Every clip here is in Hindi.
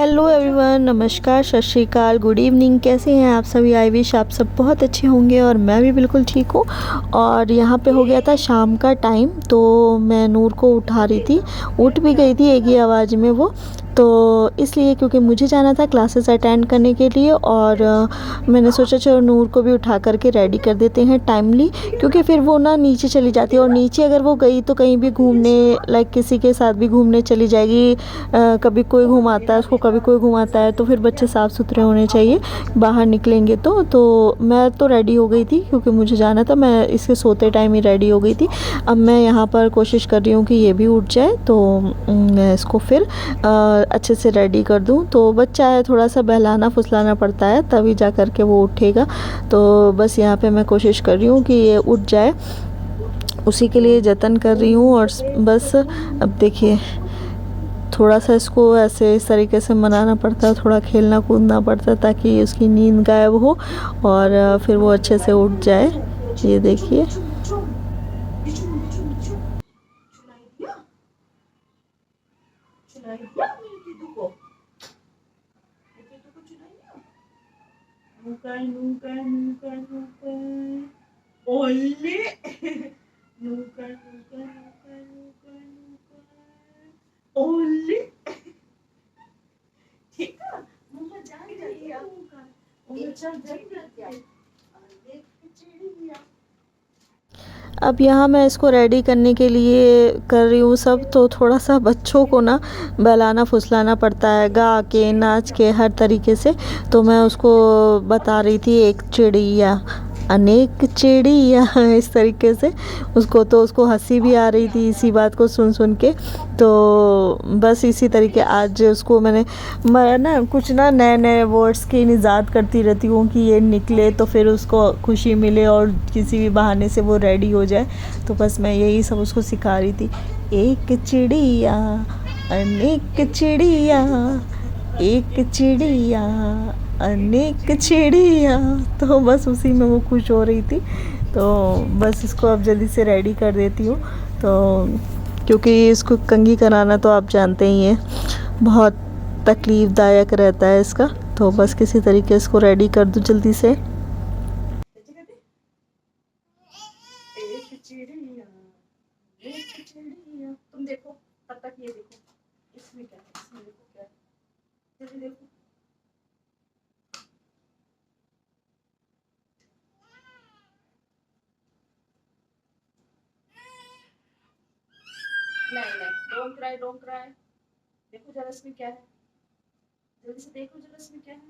हेलो एवरीवन, नमस्कार, सत श्री अकाल, गुड इवनिंग। कैसे हैं आप सभी? आई विश आप सब बहुत अच्छे होंगे और मैं भी बिल्कुल ठीक हूँ। और यहाँ पे हो गया था शाम का टाइम, तो मैं नूर को उठा रही थी। उठ भी गई थी एक ही आवाज़ में वो, तो इसलिए क्योंकि मुझे जाना था क्लासेस अटेंड करने के लिए। और मैंने सोचा चलो नूर को भी उठा करके रेडी कर देते हैं टाइमली, क्योंकि फिर वो ना नीचे चली जाती है और नीचे अगर वो गई तो कहीं भी घूमने, लाइक किसी के साथ भी घूमने चली जाएगी। कभी कोई घुमाता है उसको, कभी कोई घुमाता है, तो फिर बच्चे साफ़ सुथरे होने चाहिए बाहर निकलेंगे तो मैं तो रेडी हो गई थी क्योंकि मुझे जाना था। मैं इसके सोते टाइम ही रेडी हो गई थी। अब मैं यहाँ पर कोशिश कर रही हूँ कि ये भी उठ जाए, तो मैं इसको फिर अच्छे से रेडी कर दूँ। तो बच्चा है, थोड़ा सा बहलाना फुसलाना पड़ता है तभी जा कर के वो उठेगा। तो बस यहाँ पे मैं कोशिश कर रही हूँ कि ये उठ जाए, उसी के लिए जतन कर रही हूँ। और बस अब देखिए, थोड़ा सा इसको ऐसे इस तरीके से मनाना पड़ता है, थोड़ा खेलना कूदना पड़ता है ताकि उसकी नींद गायब हो और फिर वो अच्छे से उठ जाए। ये देखिए, अब यहाँ मैं इसको रेडी करने के लिए कर रही हूँ सब। तो थोड़ा सा बच्चों को ना बहलाना फुसलाना पड़ता है, गा के नाच के हर तरीके से। तो मैं उसको बता रही थी एक चिड़िया अनेक चिड़िया, इस तरीके से उसको। तो उसको हंसी भी आ रही थी इसी बात को सुन सुन के। तो बस इसी तरीके आज उसको मैं ना कुछ ना नए नए वर्ड्स की निजात करती रहती हूँ कि ये निकले तो फिर उसको खुशी मिले और किसी भी बहाने से वो रेडी हो जाए। तो बस मैं यही सब उसको सिखा रही थी। एक चिड़िया अनेक चिड़िया, एक चिड़िया अनेक चिड़िया। तो बस उसी में वो खुश हो रही थी। तो बस इसको अब जल्दी से रेडी कर देती हूँ। तो क्योंकि इसको कंघी कराना तो आप जानते ही हैं, बहुत तकलीफ़दायक रहता है इसका। तो बस किसी तरीके इसको रेडी कर दूँ जल्दी से। तुम देखो तब तक, ये देखो इसमें क्या है, इसमें देखो क्या है, जल्दी देखो। नहीं, डोंट क्राई, डोंट क्राई। देखो जरा इसमें क्या है, जल्दी से देखो जरा इसमें क्या है।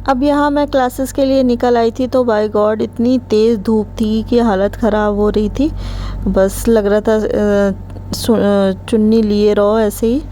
अब यहाँ मैं क्लासेस के लिए निकल आई थी, तो बाय गॉड इतनी तेज़ धूप थी कि हालत ख़राब हो रही थी। बस लग रहा था चुन्नी लिए रहो ऐसे ही।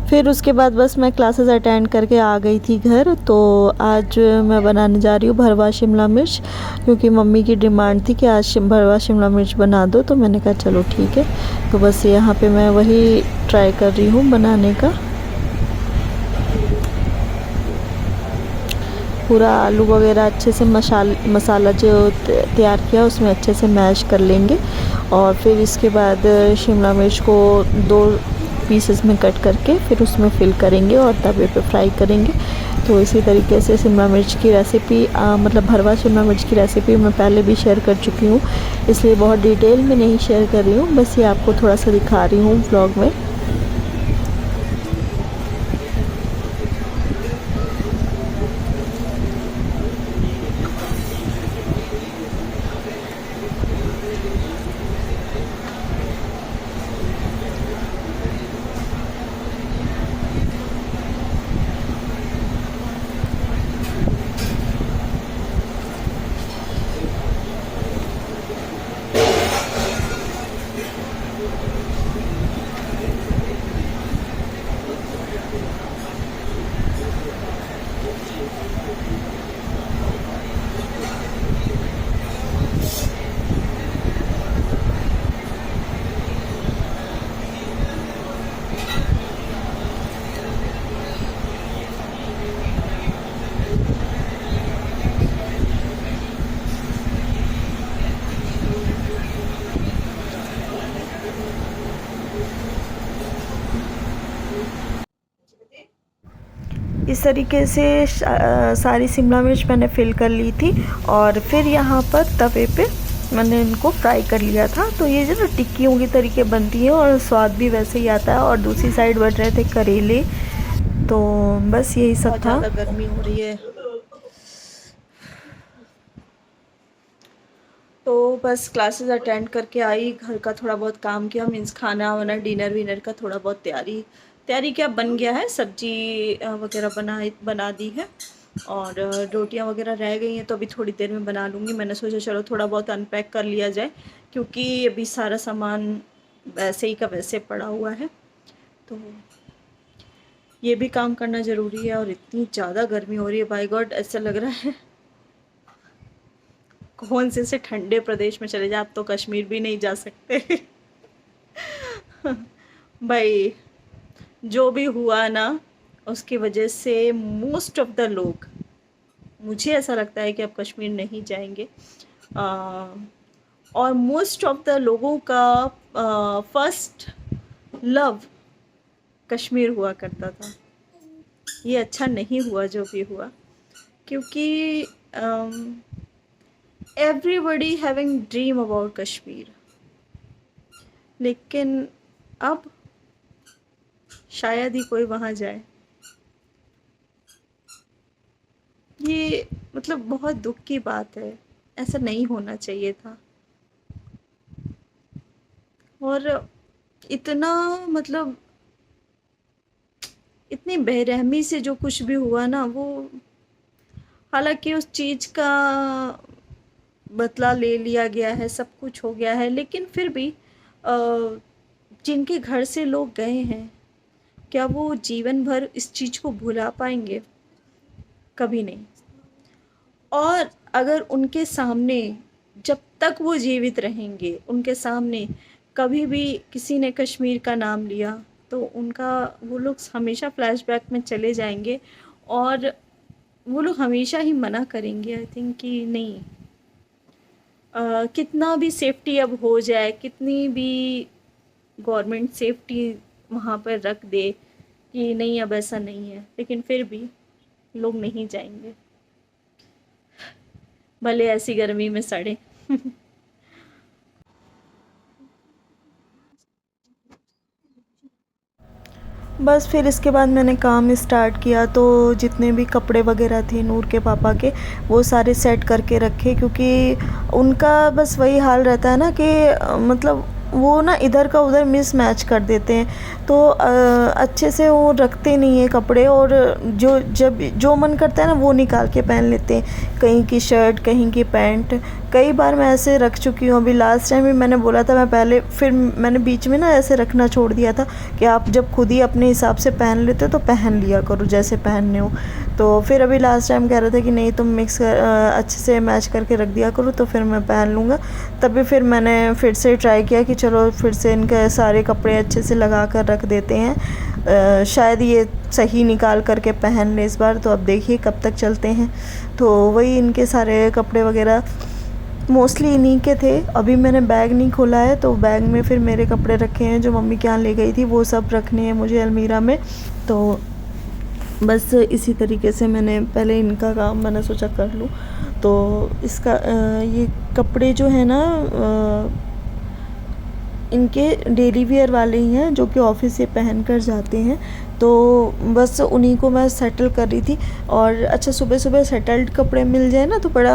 फिर उसके बाद बस मैं क्लासेस अटेंड करके आ गई थी घर। तो आज मैं बनाने जा रही हूँ भरवा शिमला मिर्च, क्योंकि मम्मी की डिमांड थी कि आज भरवा शिमला मिर्च बना दो। तो मैंने कहा चलो ठीक है। तो बस यहाँ पे मैं वही ट्राई कर रही हूँ बनाने का। पूरा आलू वगैरह अच्छे से मसाला जो तैयार किया उसमें अच्छे से मैश कर लेंगे। और फिर इसके बाद शिमला मिर्च को 2 पीसेस में कट करके फिर उसमें फिल करेंगे और तवे पे फ्राई करेंगे। तो इसी तरीके से शिमला मिर्च की रेसिपी मतलब भरवा शिमला मिर्च की रेसिपी मैं पहले भी शेयर कर चुकी हूँ, इसलिए बहुत डिटेल में नहीं शेयर कर रही हूँ। बस ये आपको थोड़ा सा दिखा रही हूँ ब्लॉग में। इस तरीके से सारी शिमला मिर्च मैंने फिल कर ली थी और फिर यहाँ पर तवे पे मैंने इनको फ्राई कर लिया था। तो ये जो ना टिक्कियों की तरीके बनती है और स्वाद भी वैसे ही आता है। और दूसरी साइड बन रहे थे करेले। तो बस यही सब था। ज़्यादा गर्मी हो रही है तो बस क्लासेस अटेंड करके आई, घर का थोड़ा बहुत काम किया, मीन्स खाना वाना डिनर विनर का थोड़ा बहुत तैयारी क्या बन गया है, सब्जी वगैरह बना दी है और रोटियां वगैरह रह गई हैं तो अभी थोड़ी देर में बना लूँगी। मैंने सोचा चलो थोड़ा बहुत अनपैक कर लिया जाए क्योंकि अभी सारा सामान वैसे ही का वैसे पड़ा हुआ है, तो ये भी काम करना ज़रूरी है। और इतनी ज़्यादा गर्मी हो रही है, बाय गॉड ऐसा लग रहा है कौन से ठंडे प्रदेश में चले जाए, आप तो कश्मीर भी नहीं जा सकते भाई जो भी हुआ ना उसकी वजह से मोस्ट ऑफ द लोग, मुझे ऐसा लगता है कि अब कश्मीर नहीं जाएंगे। और मोस्ट ऑफ द लोगों का फर्स्ट लव कश्मीर हुआ करता था। ये अच्छा नहीं हुआ जो भी हुआ, क्योंकि everybody having dream about Kashmir, लेकिन अब शायद ही कोई वहाँ जाए। ये मतलब बहुत दुख की बात है, ऐसा नहीं होना चाहिए था। और इतना मतलब इतनी बेरहमी से जो कुछ भी हुआ ना, वो हालांकि उस चीज़ का बदला ले लिया गया है, सब कुछ हो गया है, लेकिन फिर भी जिनके घर से लोग गए हैं क्या वो जीवन भर इस चीज़ को भुला पाएंगे? कभी नहीं। और अगर उनके सामने जब तक वो जीवित रहेंगे उनके सामने कभी भी किसी ने कश्मीर का नाम लिया तो उनका वो लोग हमेशा फ्लैशबैक में चले जाएंगे और वो लोग हमेशा ही मना करेंगे आई थिंक कि नहीं। कितना भी सेफ्टी अब हो जाए, कितनी भी गवर्नमेंट सेफ्टी वहाँ पर रख दे कि नहीं अब ऐसा नहीं है, लेकिन फिर भी लोग नहीं जाएंगे, भले ऐसी गर्मी में सड़े बस फिर इसके बाद मैंने काम स्टार्ट किया। तो जितने भी कपड़े वगैरह थे नूर के पापा के वो सारे सेट करके रखे, क्योंकि उनका बस वही हाल रहता है ना कि मतलब वो ना इधर का उधर मिस मैच कर देते हैं, तो अच्छे से वो रखते नहीं है कपड़े, और जो मन करता है ना वो निकाल के पहन लेते हैं, कहीं की शर्ट कहीं की पैंट। कई बार मैं ऐसे रख चुकी हूँ। अभी लास्ट टाइम भी मैंने बोला था मैं पहले, फिर मैंने बीच में ना ऐसे रखना छोड़ दिया था कि आप जब खुद ही अपने हिसाब से पहन लेते हो तो पहन लिया करो जैसे पहनने हो। तो फिर अभी लास्ट टाइम कह रहे थे कि नहीं तुम मिक्स अच्छे से मैच करके रख दिया करो, तो फिर मैं पहन लूँगा। तभी फिर मैंने फिर से ट्राई किया कि चलो फिर से इनके सारे कपड़े अच्छे से लगा कर रख देते हैं, शायद ये सही निकाल करके पहन ले इस बार। तो अब देखिए कब तक चलते हैं। तो वही इनके सारे कपड़े वगैरह मोस्टली इन्हीं के थे। अभी मैंने बैग नहीं खोला है, तो बैग में फिर मेरे कपड़े रखे हैं जो मम्मी के यहाँ ले गई थी, वो सब रखने हैं मुझे अलमीरा में। तो बस इसी तरीके से मैंने पहले इनका काम मैंने सोचा कर लूँ। तो इसका ये कपड़े जो है ना इनके डेली वेयर वाले ही हैं जो कि ऑफिस से पहन कर जाते हैं। तो बस उन्हीं को मैं सेटल कर रही थी। और अच्छा सुबह सुबह सेटल्ड कपड़े मिल जाए ना तो बड़ा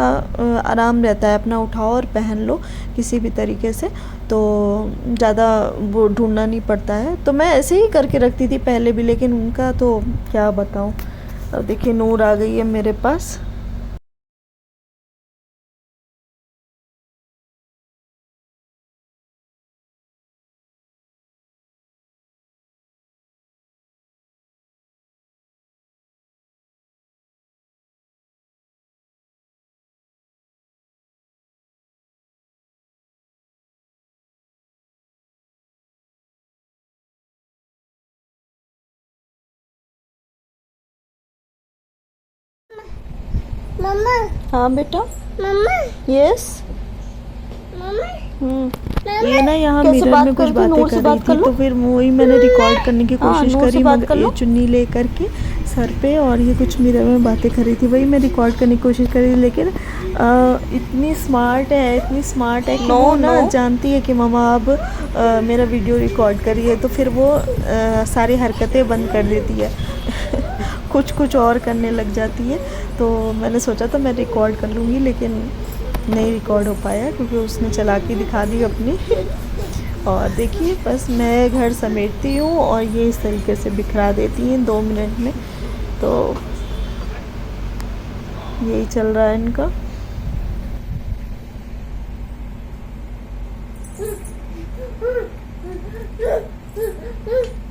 आराम रहता है, अपना उठाओ और पहन लो किसी भी तरीके से, तो ज़्यादा वो ढूंढना नहीं पड़ता है। तो मैं ऐसे ही करके रखती थी पहले भी, लेकिन उनका तो क्या बताऊँ। अब देखिए नूर आ गई है मेरे पास। मम्मा। हाँ बेटा। मम्मा। यस। ये ना यहाँ मिरर में कुछ बातें कर रही थी, तो फिर वही मैंने रिकॉर्ड करने की कोशिश करी, मगर ये चुन्नी ले करके सर पे और ये कुछ मिरर में बातें कर रही थी। वही मैं रिकॉर्ड करने की कोशिश कर रही थी, लेकिन इतनी स्मार्ट है कि वो ना जानती है कि मम्मा अब मेरा वीडियो रिकॉर्ड करी है, तो फिर वो सारी हरकतें बंद कर देती है कुछ और करने लग जाती है। तो मैंने सोचा था मैं रिकॉर्ड कर लूँगी, लेकिन नहीं रिकॉर्ड हो पाया क्योंकि उसने चला के दिखा दी अपनी और देखिए बस मैं घर समेटती हूँ और ये इस तरीके से बिखरा देती हैं 2 मिनट में। तो यही चल रहा है इनका।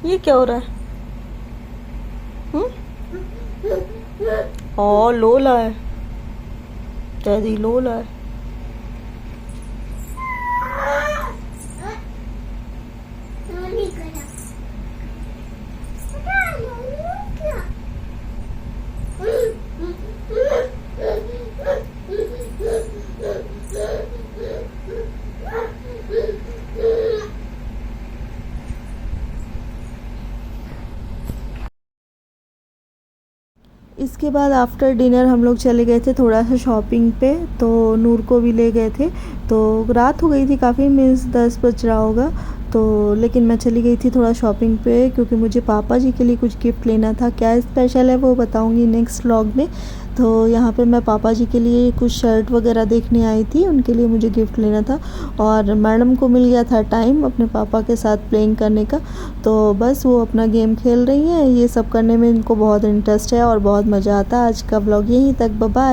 ये क्या हो रहा है? लोला है, डैडी लोला है। इसके बाद आफ्टर डिनर हम लोग चले गए थे थोड़ा सा शॉपिंग पे, तो नूर को भी ले गए थे। तो रात हो गई थी काफ़ी, मीन्स 10 बज रहा होगा। तो लेकिन मैं चली गई थी थोड़ा शॉपिंग पे क्योंकि मुझे पापा जी के लिए कुछ गिफ्ट लेना था। क्या स्पेशल है वो बताऊंगी नेक्स्ट व्लॉग में। तो यहाँ पे मैं पापा जी के लिए कुछ शर्ट वगैरह देखने आई थी, उनके लिए मुझे गिफ्ट लेना था। और मैडम को मिल गया था टाइम अपने पापा के साथ प्लेइंग करने का, तो बस वो अपना गेम खेल रही हैं। ये सब करने में इनको बहुत इंटरेस्ट है और बहुत मज़ा आता है। आज का व्लॉग यहीं तक, बाय बाय।